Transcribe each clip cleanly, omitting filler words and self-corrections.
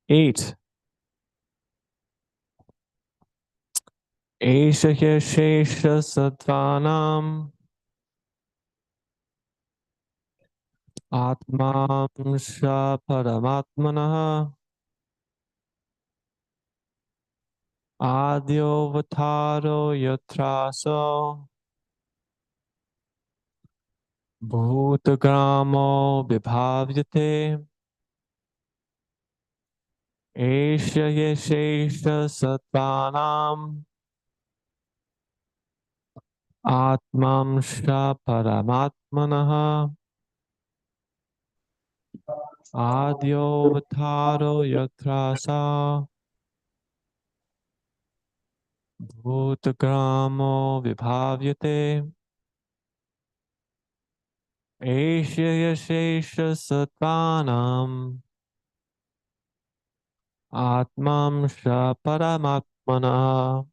8. Esha Shesha Sattvanam Atmamsha Paramatmanaha Adyo Vataro Yatraso Bhutagramo Vibhavyate Esha Shesha Sattvanam Atmamsha Paramatmanaha Adyo Vataro Yatrasa Bhutagramo Vibhavyate Esha Shesha Sattvanam Atmamsha Paramatmana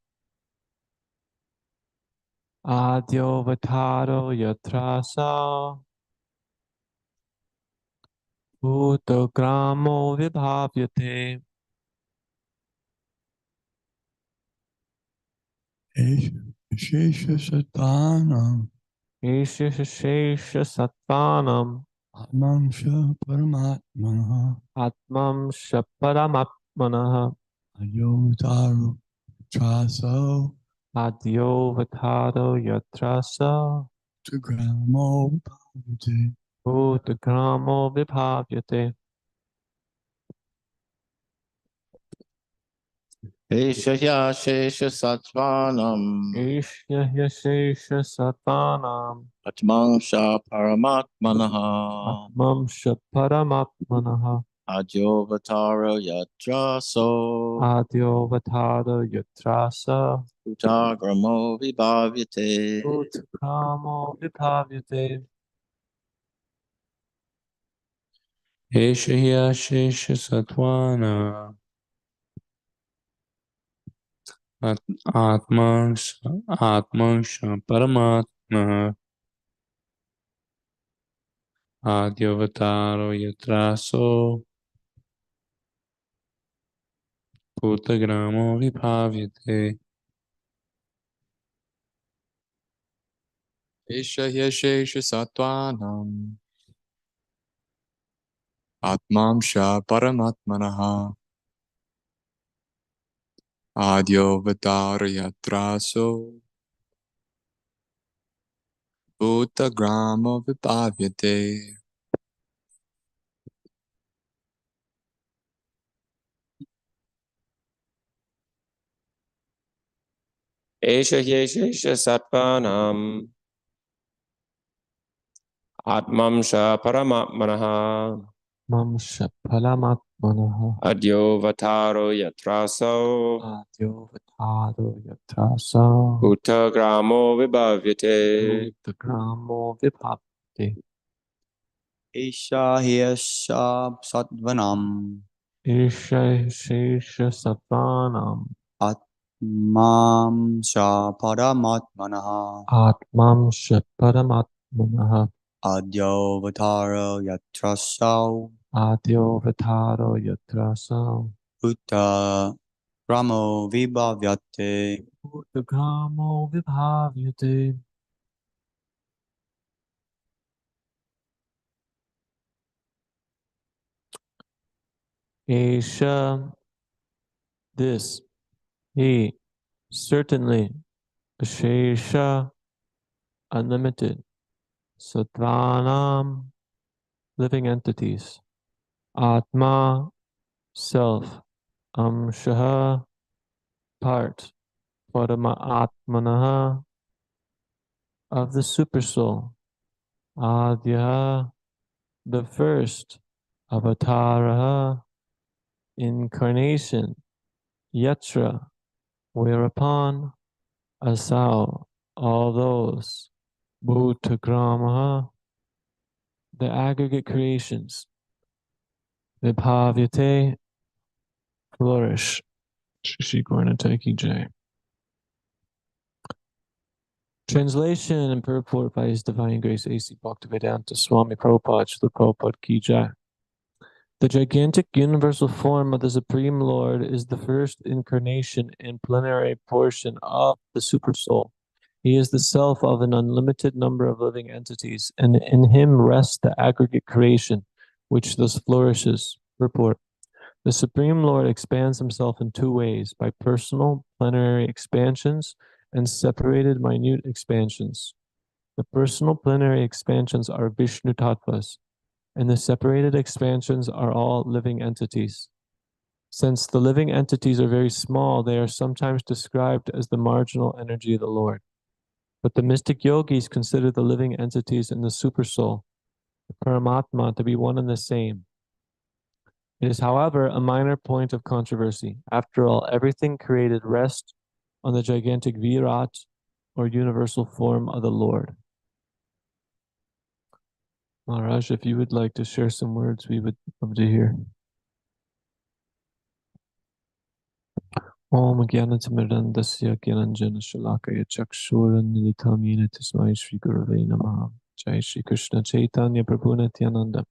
Adyo Vataro Yatrasa Bhutagramo Vibhavyate Shesha Sattvanam Esha Shesha Sattvanam Atmamsha Paramatmana Atmamsha Paramatmana Ayotaru Traso Adyo Vataro Yatrasa Tagramo Bhavati Bhutagramo Vibhavyate Eshaya Shesha Sattvanam Esha Shesha Sattvanam Atmangsha Paramatmanaha Atmamsha Paramatmana Adyovatara Yatraso Adyo Vataro Yatrasa Utagramo Vibhavyate Bhutagramo Vibhavyate Eshaya Shesha Sattwana Atmansha Paramatma Adyavataro Yatraso Bhutagramo Vibhavyate Esha Shesha Sattvanam Atmamsha Paramatmanaha Adyo Yatraso Bhutagramo Vibhavyate Esha Shesha Sattvanam Atmamsha Paramatmanaha Mamsha Paramatmana Adyo Vataro Yatraso Adyo Vataro Yatrasa Uttagramo Vibhavyate Bhutagramo Vibhavyate Isha Hiesha Sattvanam Esha Shesha Sattvanam Atmamsha Paramatmana Atmamsha Paramatmana Adyovatara Yatrasau Adyo Vataro Yatrasa Uta Ramo Vibhavyate Bhutagramo Vibhavyate Esha, this, he, certainly, Shesha, unlimited, Sattvanam, living entities, Atma, self, Amshaha, part, Parama Atmanaha, of the Supersoul, Adya, the first, Avataraha, incarnation, Yatra, whereupon, Asau, all those, Bhutagramaha, the aggregate creations, Vibhavyate, flourish. Shikornataki J. Translation and purport by His Divine Grace A.C. Bhaktivedanta Swami Prabhupada, Srila Prabhupada Ki Jai. The gigantic universal form of the Supreme Lord is the first incarnation and plenary portion of the Supersoul. He is the self of an unlimited number of living entities, and in him rests the aggregate creation, which thus flourishes. Purport. The Supreme Lord expands himself in two ways, by personal, plenary expansions and separated, minute expansions. The personal plenary expansions are Vishnu Tattvas, and the separated expansions are all living entities. Since the living entities are very small, they are sometimes described as the marginal energy of the Lord. But the mystic yogis consider the living entities in the Supersoul, the Paramatma, to be one and the same. It is, however, a minor point of controversy. After all, everything created rests on the gigantic Virat, or universal form of the Lord. Maharaj, if you would like to share some words, we would love to hear. Om Jnanatimirandasya Gyananjana Shalakaya Chakshurunmilitam Yena Tasmai Shri Gurave Namaha. Jai Shri Krishna Chaitanya Prabhu Nityananda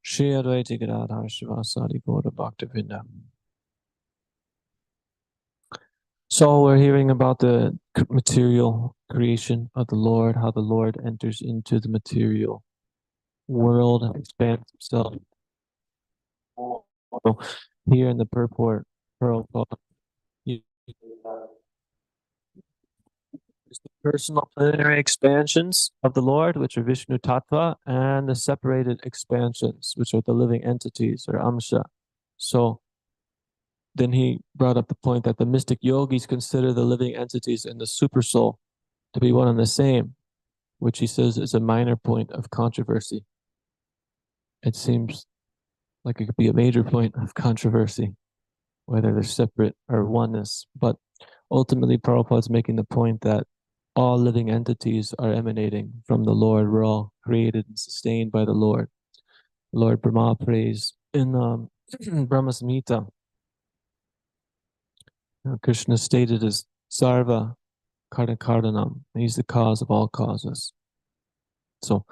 Shri Advaita Gadadhar Shivasadi Gaura Bhaktavinda. So we're hearing about the material creation of the Lord, how the Lord enters into the material world, expands himself. Here in the purport, the personal plenary expansions of the Lord, which are Vishnu Tattva, and the separated expansions, which are the living entities, or Amsha. So then he brought up the point that the mystic yogis consider the living entities in the Supersoul to be one and the same, which he says is a minor point of controversy. It seems like it could be a major point of controversy, whether they're separate or oneness. But ultimately, Prabhupada's making the point that all living entities are emanating from the Lord. We're all created and sustained by the Lord. Lord Brahma prays in Brahma Samhita. Krishna stated as Sarva Karna Kardanam. He's the cause of all causes. So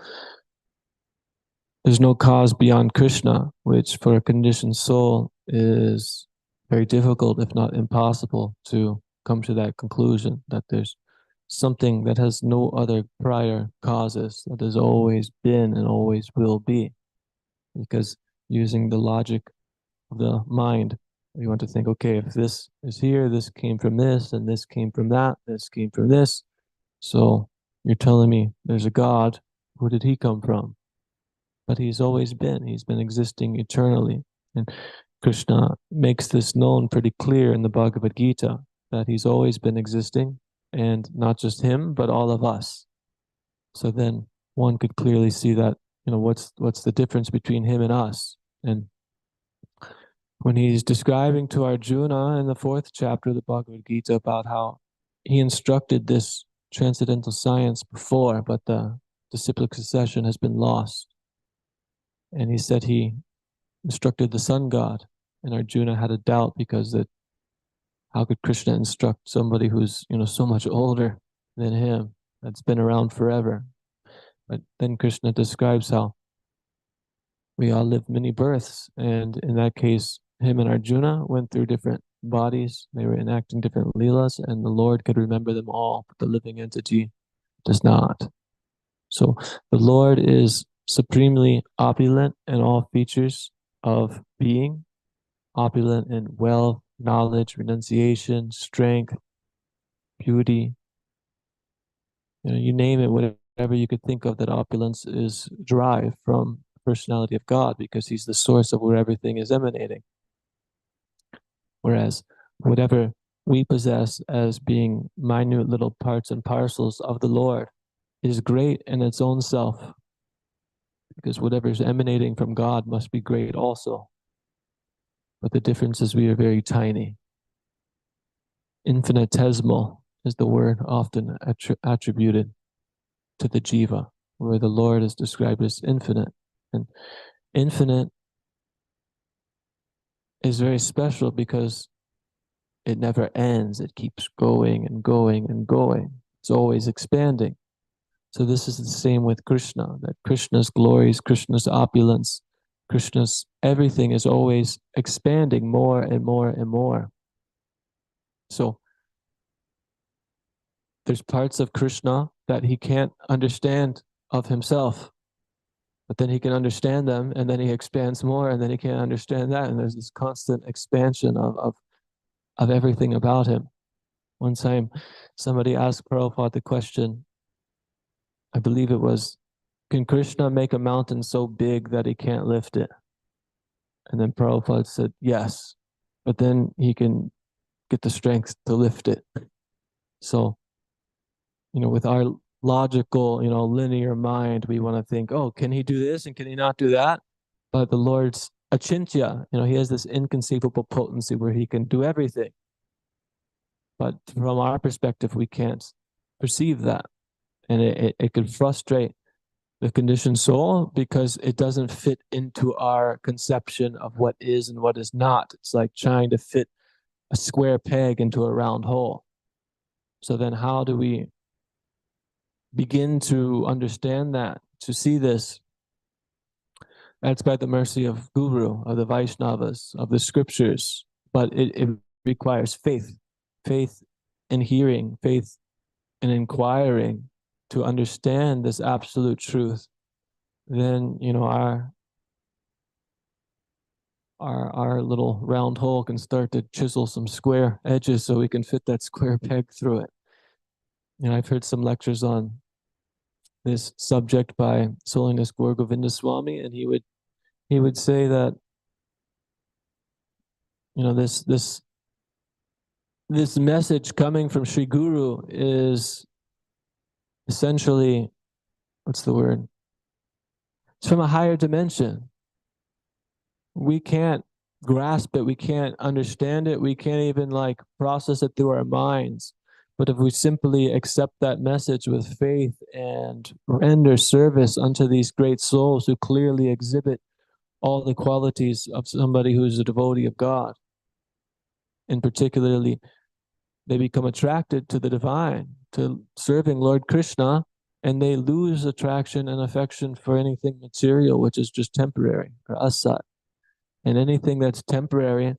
there's no cause beyond Krishna, which for a conditioned soul is very difficult, if not impossible, to come to that conclusion that there's something that has no other prior causes, that has always been and always will be. Because using the logic of the mind, you want to think, okay, if this is here, this came from this, and this came from that, this came from this. So you're telling me there's a God. Who did he come from? But he's always been. He's been existing eternally. And Krishna makes this known pretty clear in the Bhagavad Gita, that he's always been existing, and not just him, but all of us. So then one could clearly see that, what's the difference between him and us? And when he's describing to Arjuna in the 4th chapter of the Bhagavad Gita about how he instructed this transcendental science before, but the disciplic succession has been lost. And he said he instructed the sun god, and Arjuna had a doubt because how could Krishna instruct somebody who's so much older than him, that's been around forever? But then Krishna describes how we all live many births, and in that case, him and Arjuna went through different bodies. They were enacting different leelas, and the Lord could remember them all, but the living entity does not. So the Lord is supremely opulent in all features of being, opulent in wealth, knowledge, renunciation, strength, beauty. You name it, whatever you could think of, that opulence is derived from the personality of God, because he's the source of where everything is emanating. Whereas whatever we possess as being minute little parts and parcels of the Lord is great in its own self, because whatever is emanating from God must be great also. But the difference is we are very tiny. Infinitesimal is the word often attributed to the jiva, where the Lord is described as infinite. And infinite is very special because it never ends. It keeps going and going and going. It's always expanding. So this is the same with Krishna, that Krishna's glories, Krishna's opulence, Krishna's everything is always expanding more and more and more. So there's parts of Krishna that he can't understand of himself, but then he can understand them, and then he expands more, and then he can't understand that, and there's this constant expansion of everything about him. One time, somebody asked Prabhupada the question, I believe it was, can Krishna make a mountain so big that he can't lift it? And then Prabhupada said, yes, but then he can get the strength to lift it. So, with our logical, linear mind, we want to think, oh, can he do this and can he not do that? But the Lord's achintya, he has this inconceivable potency where he can do everything. But from our perspective, we can't perceive that. And it could frustrate the conditioned soul because it doesn't fit into our conception of what is and what is not. It's like trying to fit a square peg into a round hole. So then how do we begin to understand that, to see this? That's by the mercy of Guru, of the Vaishnavas, of the scriptures. But it requires faith in hearing, faith in inquiring to understand this absolute truth. Then, our little round hole can start to chisel some square edges so we can fit that square peg through it. I've heard some lectures on this subject by His Holiness Gaur Govinda Swami, and he would say that this message coming from Sri Guru is essentially, what's the word? It's from a higher dimension. We can't grasp it. We can't understand it. We can't even process it through our minds. But if we simply accept that message with faith and render service unto these great souls who clearly exhibit all the qualities of somebody who is a devotee of God, and particularly they become attracted to the divine, to serving Lord Krishna, and they lose attraction and affection for anything material, which is just temporary, or asat. And anything that's temporary,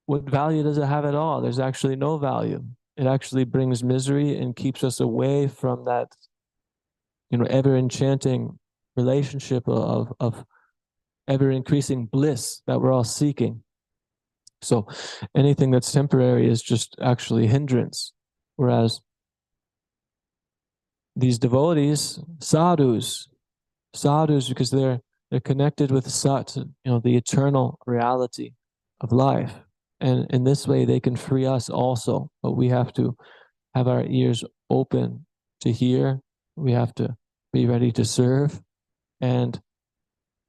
what value does it have at all? There's actually no value. It actually brings misery and keeps us away from that, ever enchanting relationship of ever increasing bliss that we're all seeking. So anything that's temporary is just actually hindrance. Whereas these devotees, sadhus, because they're connected with Sat, the eternal reality of life. And in this way, they can free us also. But we have to have our ears open to hear. We have to be ready to serve. And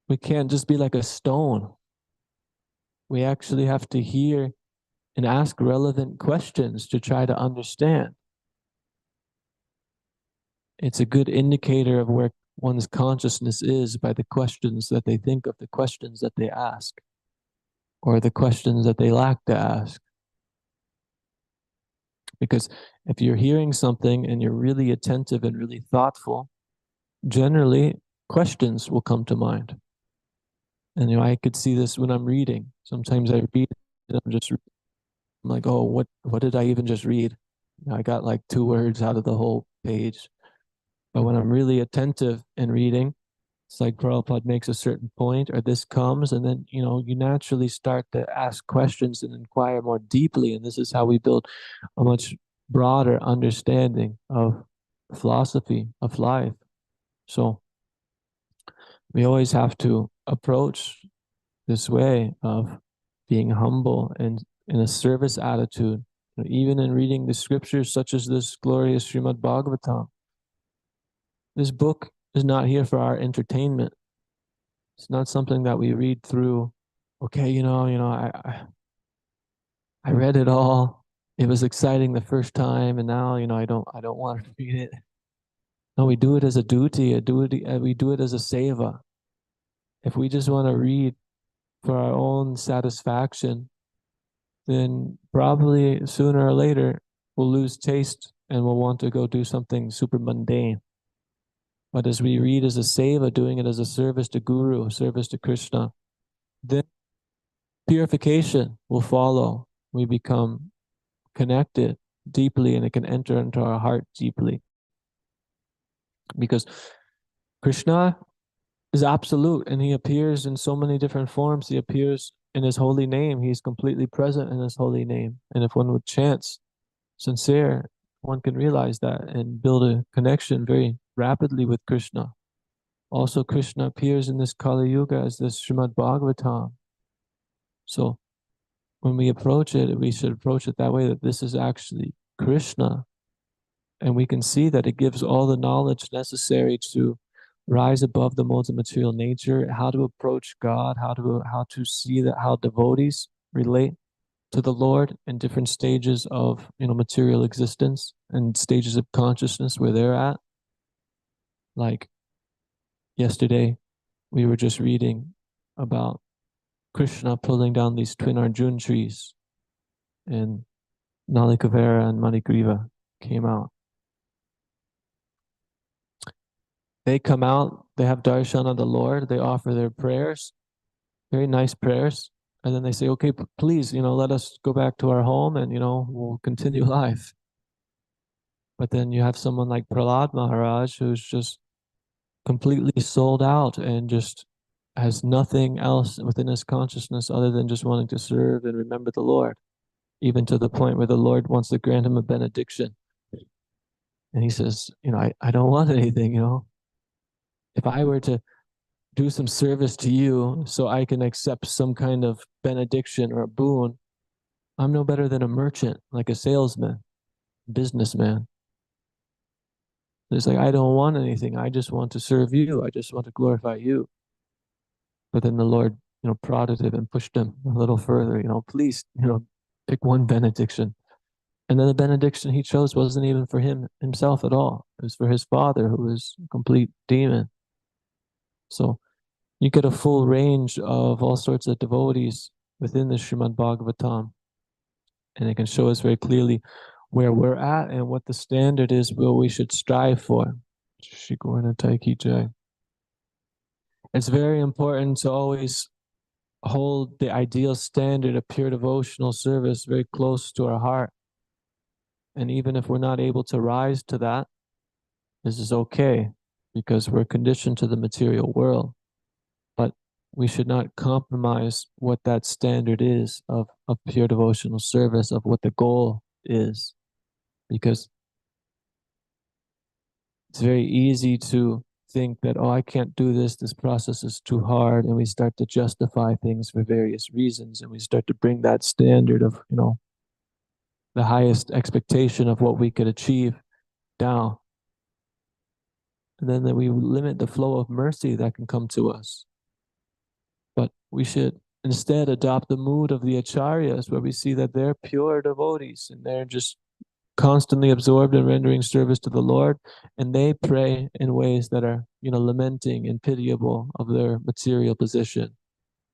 we can't just be like a stone. We actually have to hear and ask relevant questions to try to understand. It's a good indicator of where one's consciousness is by the questions that they think of, the questions that they ask, or the questions that they lack to ask. Because if you're hearing something and you're really attentive and really thoughtful, generally questions will come to mind. And I could see this when I'm reading. Sometimes I read and I'm like, oh, what did I even just read? I got 2 words out of the whole page. But when I'm really attentive in reading, it's like Prabhupada makes a certain point, or this comes, and then, you naturally start to ask questions and inquire more deeply. And this is how we build a much broader understanding of philosophy, of life. So we always have to approach this way of being humble and in a service attitude, even in reading the scriptures such as this glorious Srimad Bhagavatam. This book is not here for our entertainment. It's not something that we read through. Okay, I read it all. It was exciting the first time, and now I don't want to read it. No, we do it as a duty. We do it as a seva. If we just want to read for our own satisfaction, then probably sooner or later we'll lose taste and we'll want to go do something super mundane. But as we read as a seva, doing it as a service to Guru, service to Krishna, then purification will follow. We become connected deeply, and it can enter into our heart deeply. Because Krishna is absolute, and he appears in so many different forms. He appears in his holy name. He's completely present in his holy name. And if one would chant sincere, one can realize that and build a connection very rapidly with Krishna. Also, Krishna appears in this Kali Yuga as this Srimad Bhagavatam. So when we approach it, we should approach it that way, that this is actually Krishna. And we can see that it gives all the knowledge necessary to rise above the modes of material nature, how to approach God, how to see that how devotees relate to the Lord in different stages of material existence and stages of consciousness where they're at. Like yesterday, we were just reading about Krishna pulling down these twin Arjun trees, and Nalikavera and Manigriva came out. They come out, they have darshan of the Lord, they offer their prayers, very nice prayers, and then they say, okay, please, let us go back to our home and, we'll continue life. But then you have someone like Prahlad Maharaj who's just completely sold out and just has nothing else within his consciousness other than just wanting to serve and remember the Lord, even to the point where the Lord wants to grant him a benediction. And he says, I don't want anything, If I were to do some service to you so I can accept some kind of benediction or a boon, I'm no better than a merchant, like a salesman, businessman. It's like, I don't want anything. I just want to serve you. I just want to glorify you. But then the Lord, prodded him and pushed him a little further, please, pick one benediction. And then the benediction he chose wasn't even for himself at all. It was for his father, who was a complete demon. So you get a full range of all sorts of devotees within the Srimad Bhagavatam. And it can show us very clearly where we're at and what the standard is, what we should strive for. It's very important to always hold the ideal standard of pure devotional service very close to our heart. And even if we're not able to rise to that, this is okay, because we're conditioned to the material world. But we should not compromise what that standard is of pure devotional service, of what the goal is, because it's very easy to think that, oh, I can't do this process is too hard, and we start to justify things for various reasons, and we start to bring that standard of the highest expectation of what we could achieve down, and then we limit the flow of mercy that can come to us. But we should instead adopt the mood of the acharyas, where we see that they're pure devotees and they're just constantly absorbed in rendering service to the Lord, and they pray in ways that are, lamenting and pitiable of their material position.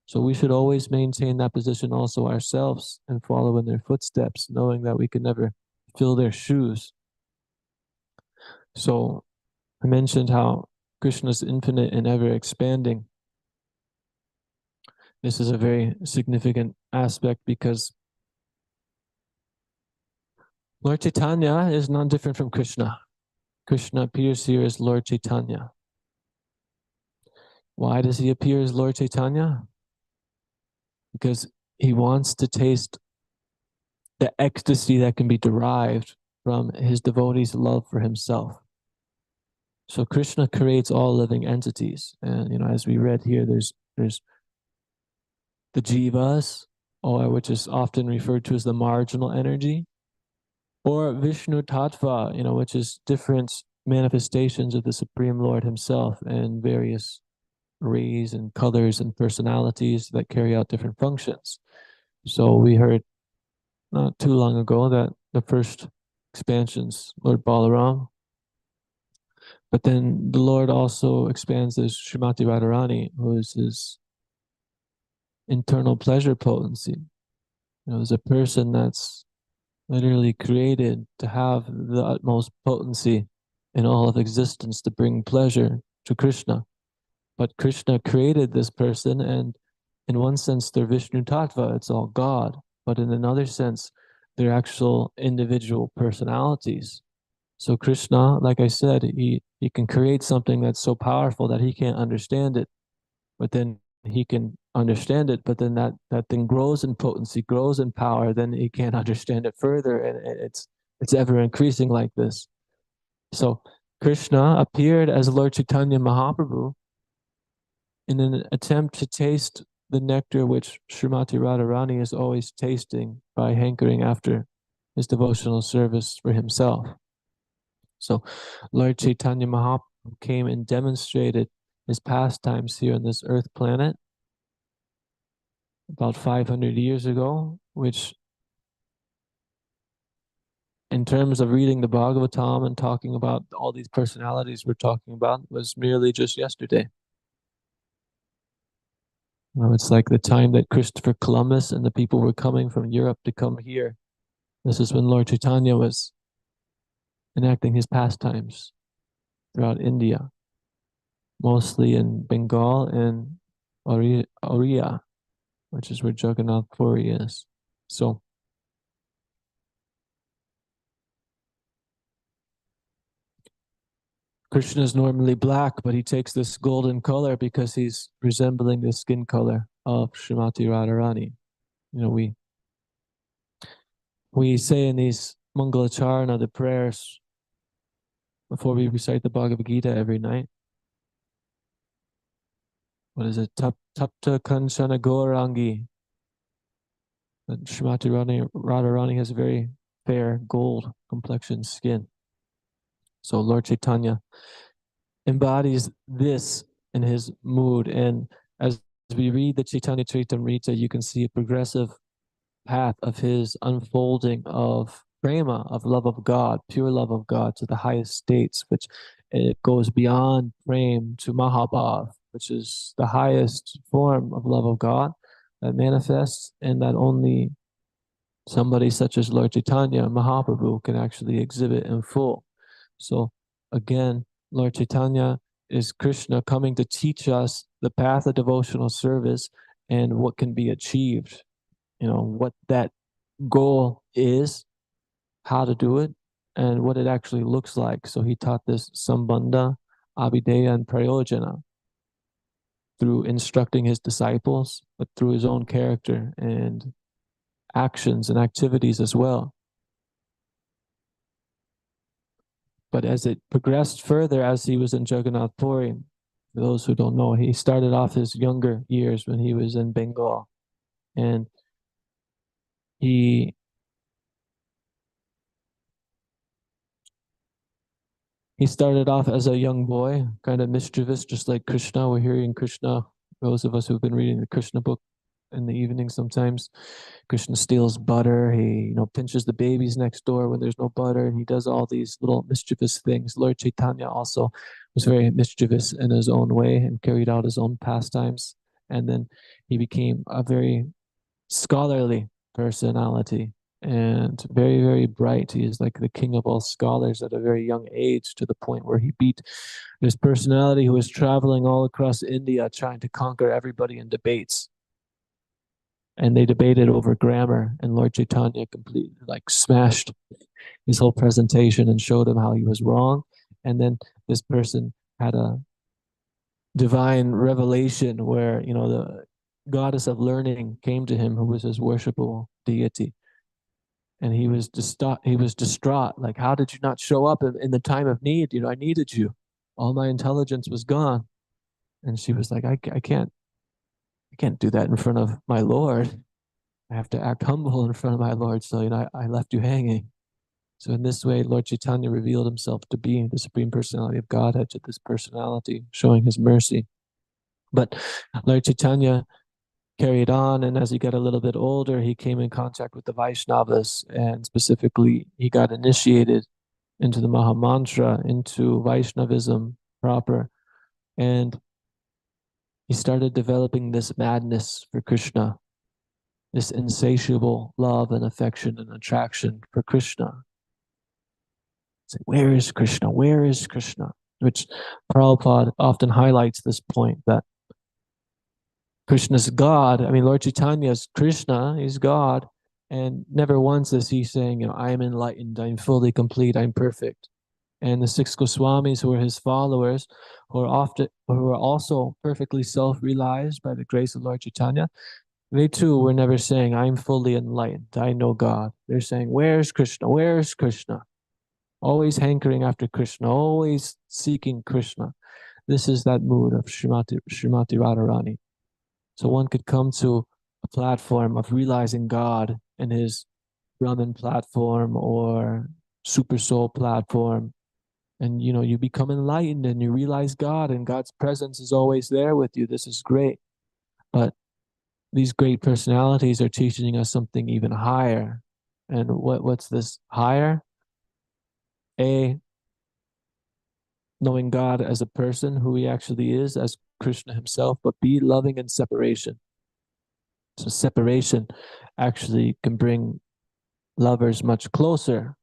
So we should always maintain that position also ourselves and follow in their footsteps, knowing that we can never fill their shoes. So I mentioned how Krishna is infinite and ever expanding. This is a very significant aspect because Lord Chaitanya is not different from Krishna. Krishna appears here as Lord Chaitanya. Why does he appear as Lord Chaitanya? Because he wants to taste the ecstasy that can be derived from his devotees' love for himself. So Krishna creates all living entities. And, as we read here, there's the jivas, or which is often referred to as the marginal energy, or Vishnu Tattva, which is different manifestations of the Supreme Lord himself and various rays and colors and personalities that carry out different functions. So we heard not too long ago that the first expansion's Lord Balaram, but then the Lord also expands as Srimati Radharani, who is his internal pleasure potency. There's a person that's literally created to have the utmost potency in all of existence to bring pleasure to Krishna. But Krishna created this person, and in one sense, they're Vishnu Tattva, it's all God. But in another sense, they're actual individual personalities. So Krishna, like I said, he can create something that's so powerful that he can't understand it, but then he can understand it, but then that thing grows in potency, grows in power, then he can't understand it further, and it's ever increasing like this. So Krishna appeared as Lord Chaitanya Mahaprabhu in an attempt to taste the nectar which Srimati Radharani is always tasting by hankering after his devotional service for himself. So Lord Chaitanya Mahaprabhu came and demonstrated his pastimes here on this earth planet about 500 years ago, which in terms of reading the Bhagavatam and talking about all these personalities we're talking about was merely just yesterday. It's like the time that Christopher Columbus and the people were coming from Europe to come here. This is when Lord Chaitanya was enacting his pastimes throughout India, mostly in Bengal and Oriya, which is where Jagannath Puri is. So Krishna is normally black, but he takes this golden color because he's resembling the skin color of Srimati Radharani. You know, we say in these Mangalacharana, the prayers, before we recite the Bhagavad Gita every night. What is it? Tapta Kanchana Gaurangi. Srimati Radharani has a very fair gold complexion skin. So Lord Chaitanya embodies this in his mood. And as we read the Chaitanya Charitamrita, you can see a progressive path of his unfolding of prema, of love of God, pure love of God to the highest states, which it goes beyond prem to Mahabhav, which is the highest form of love of God that manifests and that only somebody such as Lord Chaitanya Mahaprabhu can actually exhibit in full. So again, Lord Chaitanya is Krishna coming to teach us the path of devotional service and what can be achieved, you know, what that goal is, how to do it, and what it actually looks like. So he taught this Sambandha, Abhideya, and Prayojana through instructing his disciples, but through his own character and actions and activities as well. But as it progressed further, as he was in Jagannath Puri, for those who don't know, he started off his younger years when he was in Bengal. And he started off as a young boy, kind of mischievous, just like Krishna. We're hearing Krishna, those of us who've been reading the Krishna book in the evening sometimes. Krishna steals butter. He, pinches the babies next door when there's no butter, and he does all these little mischievous things. Lord Chaitanya also was very mischievous in his own way and carried out his own pastimes. And then he became a very scholarly personality and very, very bright. He is like the king of all scholars at a very young age, to the point where he beat his personality, who was traveling all across India trying to conquer everybody in debates. And they debated over grammar, and Lord Chaitanya completely smashed his whole presentation and showed him how he was wrong. And then this person had a divine revelation where, the goddess of learning came to him, who was his worshipable deity. And he was distraught. Like, how did you not show up in the time of need? I needed you. All my intelligence was gone. And she was like, I can't do that in front of my Lord. I have to act humble in front of my Lord. So, I left you hanging. So in this way, Lord Chaitanya revealed himself to be the Supreme Personality of Godhead to this personality, showing his mercy. But Lord Chaitanya carried on, and as he got a little bit older, he came in contact with the Vaishnavas, and specifically, he got initiated into the Maha Mantra, into Vaishnavism proper, and he started developing this madness for Krishna, this insatiable love and affection and attraction for Krishna. Say, where is Krishna? Where is Krishna? Which Prabhupada often highlights this point that Krishna's God. I mean, Lord Chaitanya is Krishna, he's God, and never once is he saying, I am enlightened, I'm fully complete, I'm perfect. And the six Goswamis, who are his followers, who are also perfectly self-realized by the grace of Lord Chaitanya, they too were never saying, I'm fully enlightened, I know God. They're saying, where's Krishna? Where's Krishna? Always hankering after Krishna, always seeking Krishna. This is that mood of Srimati Radharani. So one could come to a platform of realizing God in his Brahman platform or Super Soul platform, and you become enlightened and you realize God, and God's presence is always there with you. This is great. But these great personalities are teaching us something even higher. And what's this higher? A, knowing God as a person, who he actually is, as Krishna himself, but B, loving in separation. So separation actually can bring lovers much closer.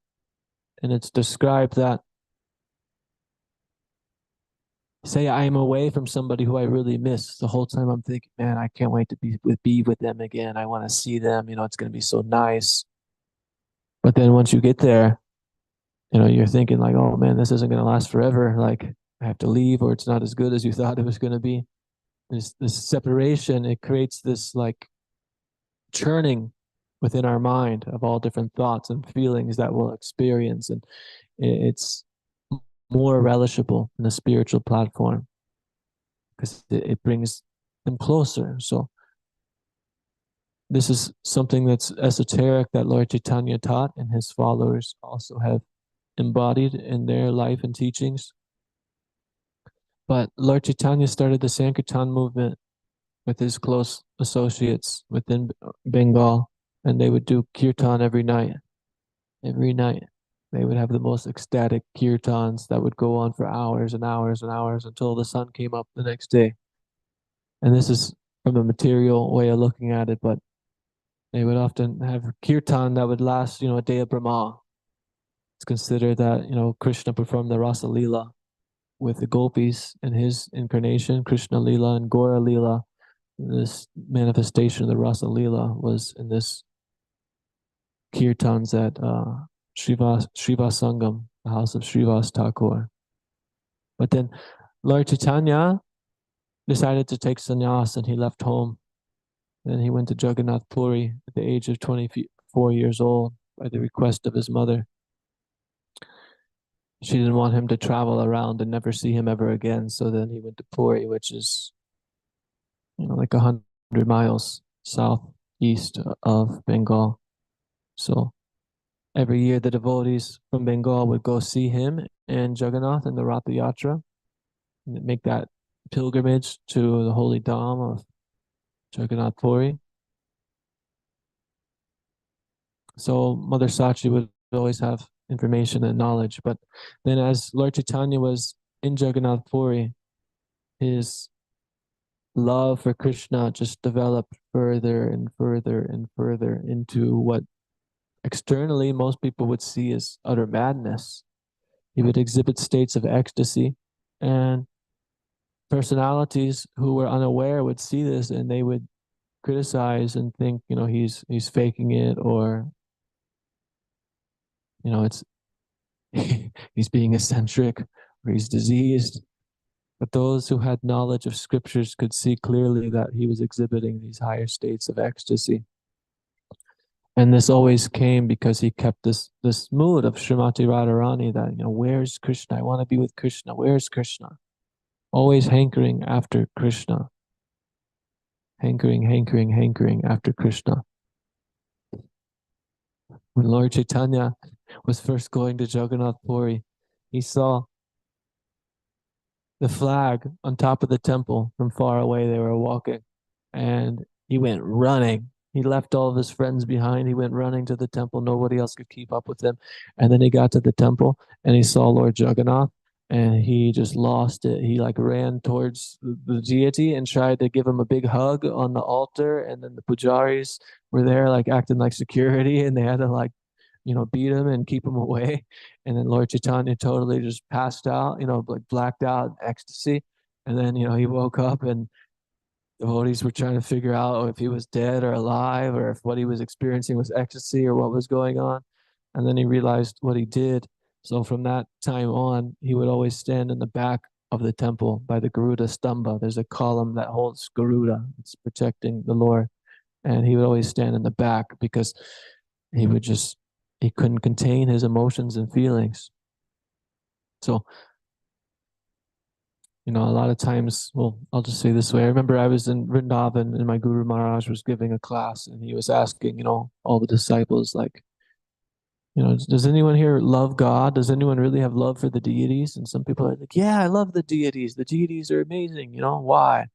And it's described that, say I'm away from somebody who I really miss, the whole time I'm thinking, man, I can't wait to be with them again. I want to see them, it's going to be so nice. But then once you get there, you're thinking like, oh man, this isn't going to last forever. Like I have to leave, or it's not as good as you thought it was going to be. This separation, it creates this like churning within our mind of all different thoughts and feelings that we'll experience. And it's more relishable in a spiritual platform because it brings them closer. So this is something that's esoteric that Lord Chaitanya taught, and his followers also have embodied in their life and teachings. But Lord Chaitanya started the Sankirtan movement with his close associates within Bengal, and they would do kirtan every night. Every night they would have the most ecstatic kirtans that would go on for hours and hours and hours until the sun came up the next day. And this is from a material way of looking at it, but they would often have kirtan that would last, a day of Brahma. It's considered that, Krishna performed the Rasa Leela with the gopis in his incarnation, Krishna Leela and Gora Leela. This manifestation of the Rasa Leela was in this kirtans at Srivas Sangam, the house of Srivas Thakur. But then Lord Chaitanya decided to take sannyas, and he left home. Then he went to Jagannath Puri at the age of 24 years old by the request of his mother. She didn't want him to travel around and never see him ever again. So then he went to Puri, which is, like 100 miles southeast of Bengal. So every year the devotees from Bengal would go see him and Jagannath in the Ratha Yatra, and make that pilgrimage to the holy dham of Jagannath Puri. So Mother Sachi would always have information and knowledge. But then as Lord Chaitanya was in Jagannath Puri, his love for Krishna just developed further and further and further into what externally most people would see as utter madness. He would exhibit states of ecstasy, and personalities who were unaware would see this, and they would criticize and think, he's faking it, or it's he's being eccentric, or he's diseased. But those who had knowledge of scriptures could see clearly that he was exhibiting these higher states of ecstasy. And this always came because he kept this mood of Srimati Radharani that, where's Krishna? I want to be with Krishna. Where's Krishna? Always hankering after Krishna. Hankering after Krishna. When Lord Chaitanya was first going to Jagannath Puri, he saw the flag on top of the temple from far away. They were walking, and he went running. He left all of his friends behind. He went running to the temple. Nobody else could keep up with him. And then he got to the temple and he saw Lord Jagannath, and he just lost it. He ran towards the deity and tried to give him a big hug on the altar. And then the pujaris were there acting like security, and they had to beat him and keep him away. And then Lord Chaitanya totally just passed out, like blacked out in ecstasy. And then, he woke up and devotees were trying to figure out if he was dead or alive, or if what he was experiencing was ecstasy or what was going on. And then he realized what he did. So from that time on, he would always stand in the back of the temple by the Garuda Stamba. There's a column that holds Garuda. It's protecting the Lord. And he would always stand in the back because he couldn't contain his emotions and feelings. So, a lot of times, well, I'll just say this way. I remember I was in Vrindavan and my Guru Maharaj was giving a class and he was asking, all the disciples, like, does anyone here love God? Does anyone really have love for the deities? And some people are like, yeah, I love the deities. The deities are amazing. Why?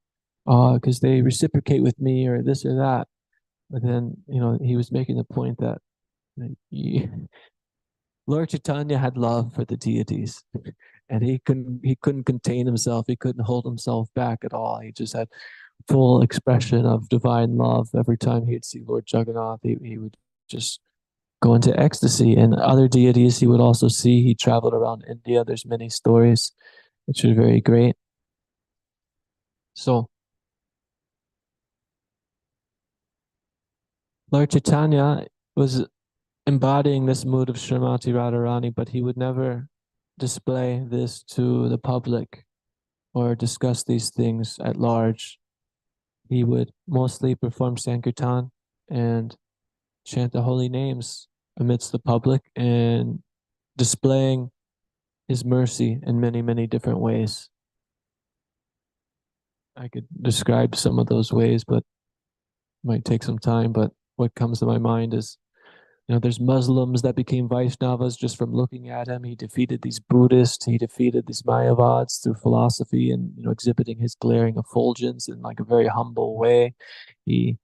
Because they reciprocate with me or this or that. But then, he was making the point that Lord Chaitanya had love for the deities, and he couldn't contain himself. He couldn't hold himself back at all. He just had full expression of divine love. Every time he'd see Lord Jagannath, he would just go into ecstasy. And other deities he would also see. He traveled around India. There's many stories, which are very great. So Lord Chaitanya was embodying this mood of Srimati Radharani, but he would never display this to the public or discuss these things at large. He would mostly perform Sankirtan and chant the holy names amidst the public and displaying his mercy in many, many different ways. I could describe some of those ways, but it might take some time. But what comes to my mind is, there's Muslims that became Vaishnavas just from looking at him. He defeated these Buddhists. He defeated these Mayavads through philosophy and, exhibiting his glaring effulgence in like a very humble way. He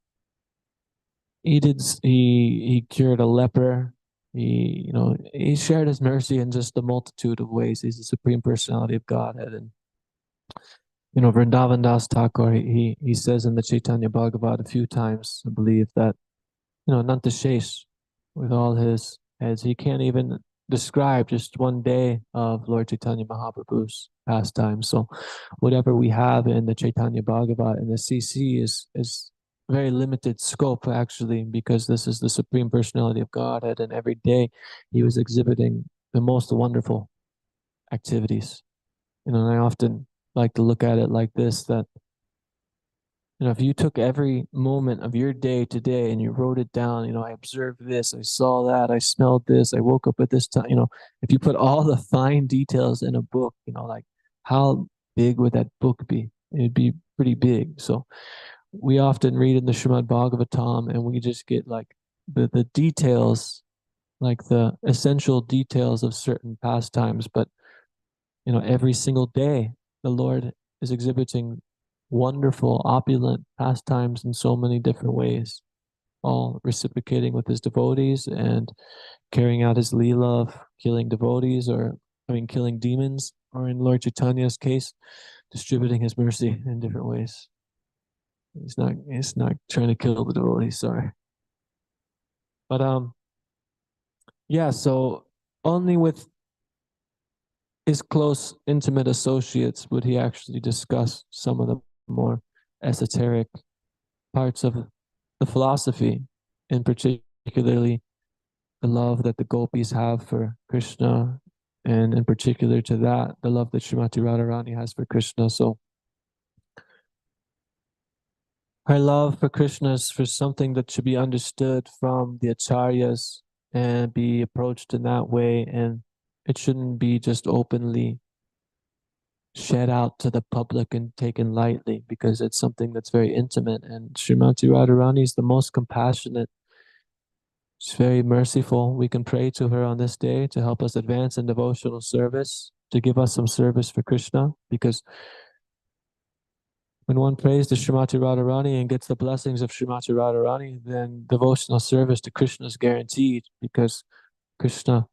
cured a leper. He shared his mercy in just a multitude of ways. He's the Supreme Personality of Godhead. And, Vrindavan Das Thakur, he says in the Chaitanya Bhagavat a few times, I believe, that, Nantashesh, with all his heads, he can't even describe just one day of Lord Chaitanya Mahaprabhu's pastime. So whatever we have in the Chaitanya Bhagavat and the CC is very limited scope, actually, because this is the Supreme Personality of Godhead, and every day he was exhibiting the most wonderful activities. And I often like to look at it like this, that if you took every moment of your day today and you wrote it down, I observed this, I saw that, I smelled this, I woke up at this time, if you put all the fine details in a book, like how big would that book be? It'd be pretty big. So we often read in the Srimad Bhagavatam and we just get like the details, like the essential details of certain pastimes. But, every single day, the Lord is exhibiting wonderful, opulent pastimes in so many different ways, all reciprocating with his devotees and carrying out his leela of killing devotees, killing demons, or in Lord Chaitanya's case, distributing his mercy in different ways. He's not trying to kill the devotees, sorry. But yeah, so only with his close, intimate associates would he actually discuss some of the more esoteric parts of the philosophy, and particularly the love that the gopis have for Krishna, and in particular to that, the love that Srimati Radharani has for Krishna. So her love for Krishna is for something that should be understood from the acharyas and be approached in that way, and it shouldn't be just openly shed out to the public and taken lightly, because it's something that's very intimate. And Srimati Radharani is the most compassionate. She's very merciful. We can pray to her on this day to help us advance in devotional service, to give us some service for Krishna, because when one prays to Srimati Radharani and gets the blessings of Srimati Radharani, then devotional service to Krishna is guaranteed, because Krishna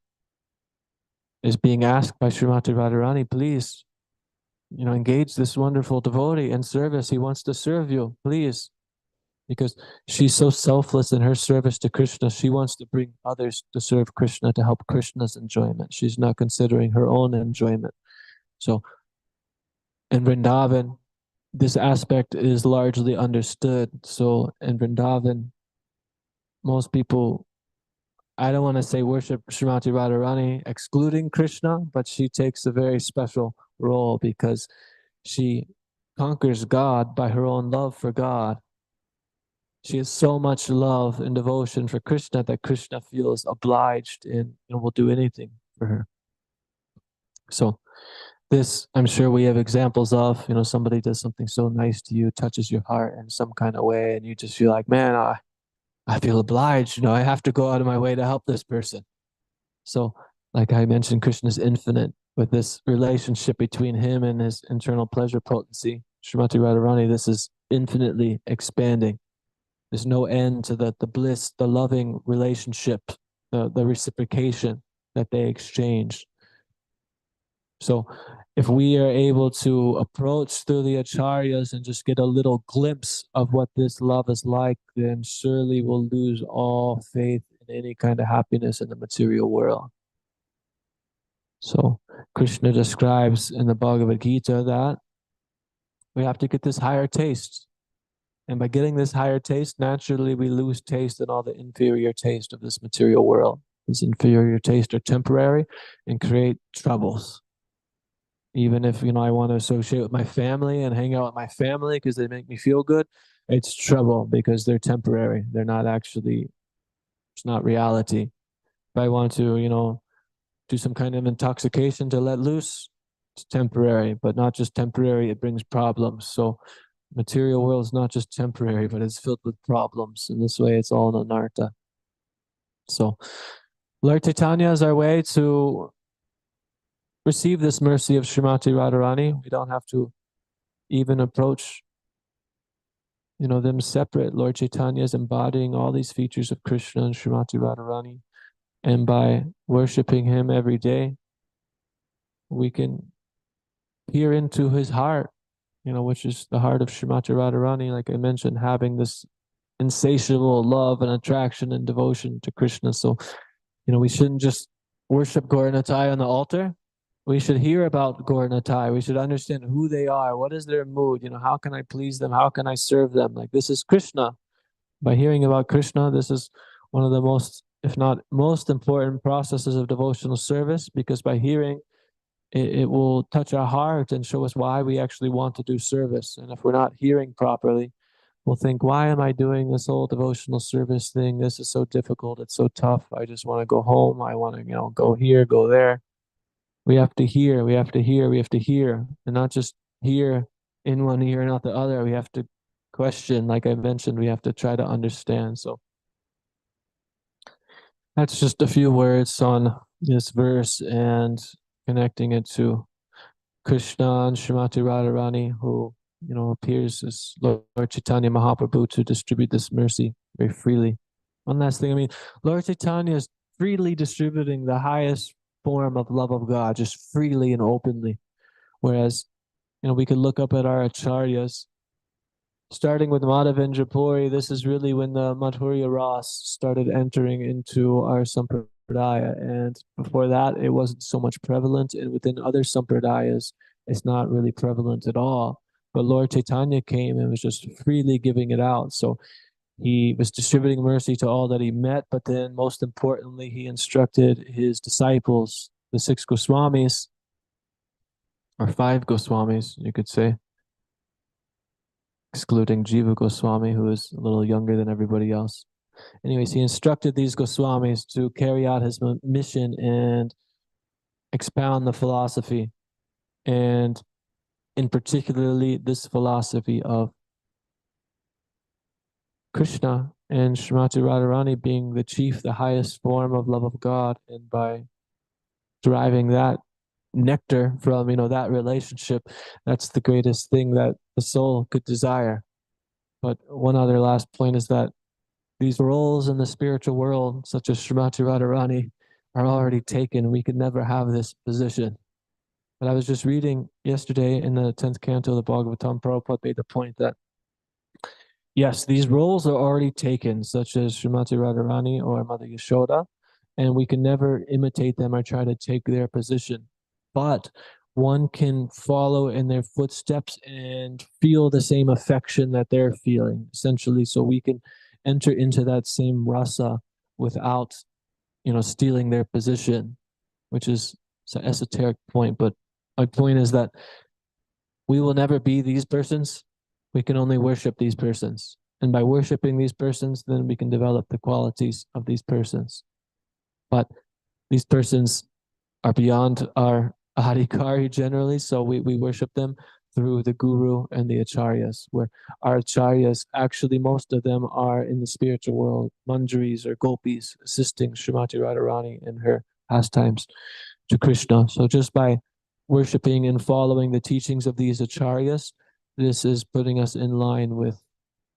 is being asked by Srimati Radharani, please, engage this wonderful devotee in service. He wants to serve you. Please, because she's so selfless in her service to Krishna. She wants to bring others to serve Krishna, to help Krishna's enjoyment. She's not considering her own enjoyment. So in Vrindavan, this aspect is largely understood. So in Vrindavan, most people, I don't want to say worship Srimati Radharani excluding Krishna, but she takes a very special role because she conquers God by her own love for God. She has so much love and devotion for Krishna that Krishna feels obliged and will do anything for her. So this, I'm sure we have examples of, somebody does something so nice to you, touches your heart in some kind of way, and you just feel like, man, I feel obliged, I have to go out of my way to help this person. So like I mentioned, Krishna is infinite with this relationship between him and his internal pleasure potency. Srimati Radharani, this is infinitely expanding. There's no end to the bliss, the loving relationship, the reciprocation that they exchange. So if we are able to approach through the acharyas and just get a little glimpse of what this love is like, then surely we'll lose all faith in any kind of happiness in the material world. So Krishna describes in the Bhagavad Gita that we have to get this higher taste. And by getting this higher taste, naturally we lose taste in all the inferior taste of this material world. This inferior taste are temporary and create troubles. Even if, I want to associate with my family and hang out with my family because they make me feel good, it's trouble because they're temporary. They're not actually, it's not reality. If I want to, do some kind of intoxication to let loose, it's temporary, but not just temporary, it brings problems. So material world is not just temporary, but it's filled with problems. In this way, it's all an anartha. So Lord Chaitanya is our way to receive this mercy of Srimati Radharani. We don't have to even approach, them separate. Lord Chaitanya is embodying all these features of Krishna and Srimati Radharani. And by worshiping him every day, we can peer into his heart, which is the heart of Srimati Radharani, like I mentioned, having this insatiable love and attraction and devotion to Krishna. So, we shouldn't just worship Gauranatai on the altar. We should hear about Gauranatai. We should understand who they are. What is their mood? How can I please them? How can I serve them? Like, this is Krishna. By hearing about Krishna, this is one of the most, if not most important processes of devotional service, because by hearing, it will touch our heart and show us why we actually want to do service. And if we're not hearing properly, we'll think, why am I doing this whole devotional service thing? This is so difficult. It's so tough. I just want to go home. I want to, go here, go there. We have to hear, we have to hear, we have to hear, and not just hear in one ear, not the other. We have to question, like I mentioned, we have to try to understand. So that's just a few words on this verse and connecting it to Krishna and Srimati Radharani, who, appears as Lord Chaitanya Mahaprabhu to distribute this mercy very freely. One last thing, Lord Chaitanya is freely distributing the highest form of love of God, just freely and openly. Whereas, we could look up at our acharyas, starting with Madhavendra Puri. This is really when the Madhurya Ras started entering into our sampradaya. And before that, it wasn't so much prevalent. And within other sampradayas, it's not really prevalent at all. But Lord Chaitanya came and was just freely giving it out. So he was distributing mercy to all that he met, but then most importantly, he instructed his disciples, the 6 Goswamis, or 5 Goswamis, you could say, excluding Jiva Goswami, who is a little younger than everybody else. Anyways, he instructed these Goswamis to carry out his mission and expound the philosophy, and in particularly this philosophy of Krishna and Srimati Radharani being the chief, the highest form of love of God, and by deriving that nectar from, that relationship, that's the greatest thing that the soul could desire. But one other last point is that these roles in the spiritual world, such as Srimati Radharani, are already taken. We could never have this position. But I was just reading yesterday in the 10th canto of the Bhagavatam, Prabhupada made the point that Yes, these roles are already taken, such as Srimati Radharani or Mother Yashoda, and we can never imitate them or try to take their position. But one can follow in their footsteps and feel the same affection that they're feeling, essentially. So we can enter into that same rasa without, stealing their position, which is an esoteric point. But my point is that we will never be these persons. We can only worship these persons. And by worshiping these persons, then we can develop the qualities of these persons. But these persons are beyond our adhikari generally, so we worship them through the guru and the acharyas, where our acharyas, actually most of them are in the spiritual world, manjaris or gopis, assisting Srimati Radharani in her pastimes to Krishna. So just by worshiping and following the teachings of these acharyas, this is putting us in line with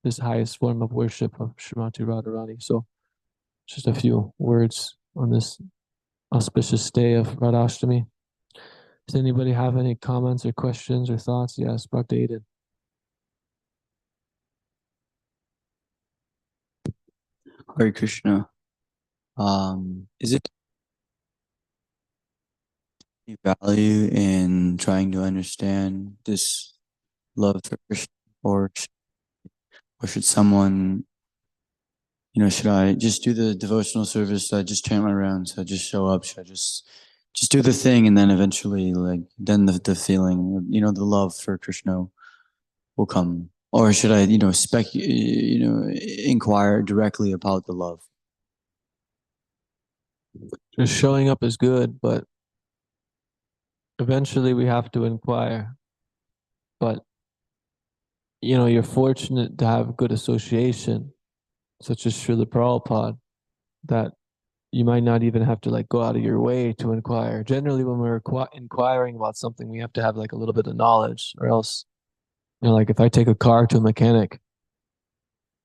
this highest form of worship of Srimati Radharani. So just a few words on this auspicious day of Radhashtami. Does anybody have any comments or questions or thoughts? Yes, Bhakti Aiden. Hare Krishna. Is it any value in trying to understand this love for Krishna, or should someone, should I just do the devotional service? Should I just chant my rounds? Should I just show up? Should I just do the thing, and then eventually, then the feeling, the love for Krishna will come? Or should I, inquire directly about the love? Just showing up is good, but eventually we have to inquire. But you're fortunate to have good association, such as Srila Prabhupada, that you might not even have to go out of your way to inquire. Generally, when we're inquiring about something, we have to have a little bit of knowledge, or else, if I take a car to a mechanic,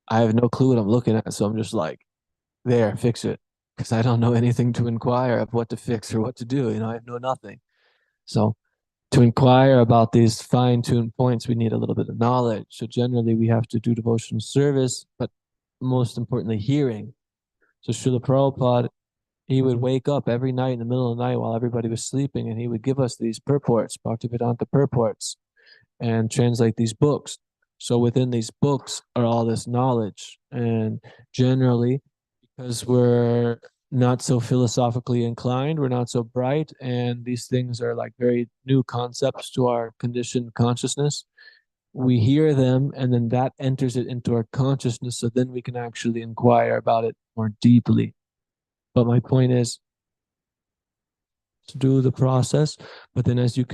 I have no clue what I'm looking at, so I'm just there, fix it, because I don't know anything to inquire of what to fix or what to do. I know nothing. So to inquire about these fine-tuned points, we need a little bit of knowledge. So generally, we have to do devotional service, but most importantly, hearing. So Srila Prabhupada, he would wake up every night in the middle of the night while everybody was sleeping, and he would give us these purports, Bhaktivedanta purports, and translate these books. So within these books are all this knowledge. And generally, because we're not so philosophically inclined, we're not so bright, and these things are very new concepts to our conditioned consciousness, we hear them, and then that enters it into our consciousness, so then we can actually inquire about it more deeply. But my point is to do the process, but then as you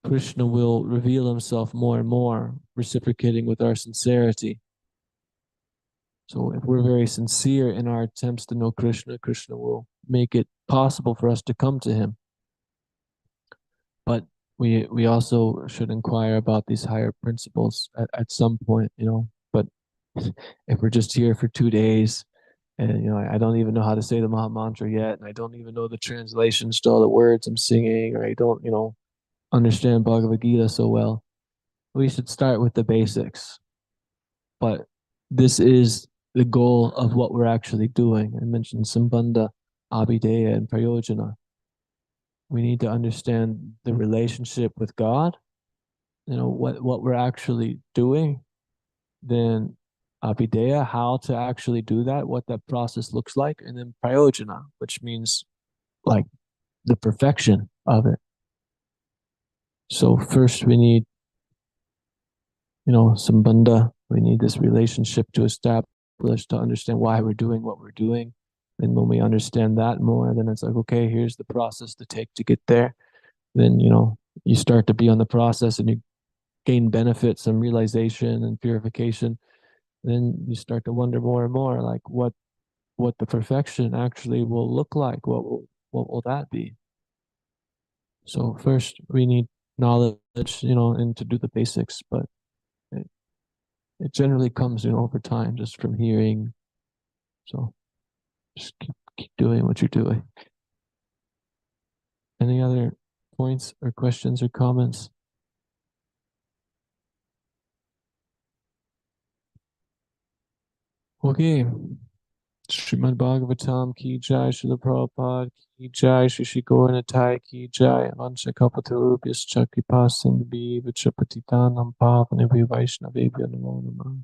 Krishna will reveal himself more and more, reciprocating with our sincerity. So if we're very sincere in our attempts to know Krishna, Krishna will make it possible for us to come to him. But we also should inquire about these higher principles at some point, But if we're just here for 2 days and I don't even know how to say the Maha Mantra yet, and I don't even know the translations to all the words I'm singing, or I don't, understand Bhagavad Gita so well, we should start with the basics. But this is the goal of what we're actually doing. I mentioned Sambandha, Abhideya, and Prayojana. We need to understand the relationship with God, what we're actually doing, then Abhideya, how to actually do that, what that process looks like, and then Prayojana, which means the perfection of it. So first we need Sambandha. We need this relationship to establish, to understand why we're doing what we're doing. And when we understand that more, then it's okay, here's the process to take to get there. Then, you start to be on the process and you gain benefits and realization and purification. Then you start to wonder more and more, what the perfection actually will look like. What will that be? So first we need knowledge, and to do the basics, but it, it generally comes, over time, just from hearing. So just keep doing what you're doing. Any other points or questions or comments? Okay. Srimad Bhagavatam ki jai, Srila Prabhupada ki jai, Shri Gaura Nitai ki jai, Vansha Kalpatarubhyascha Kripa Sindhubhya Vichapatitanam Pavanebhyo Vaishnavebhyo Namo Namah.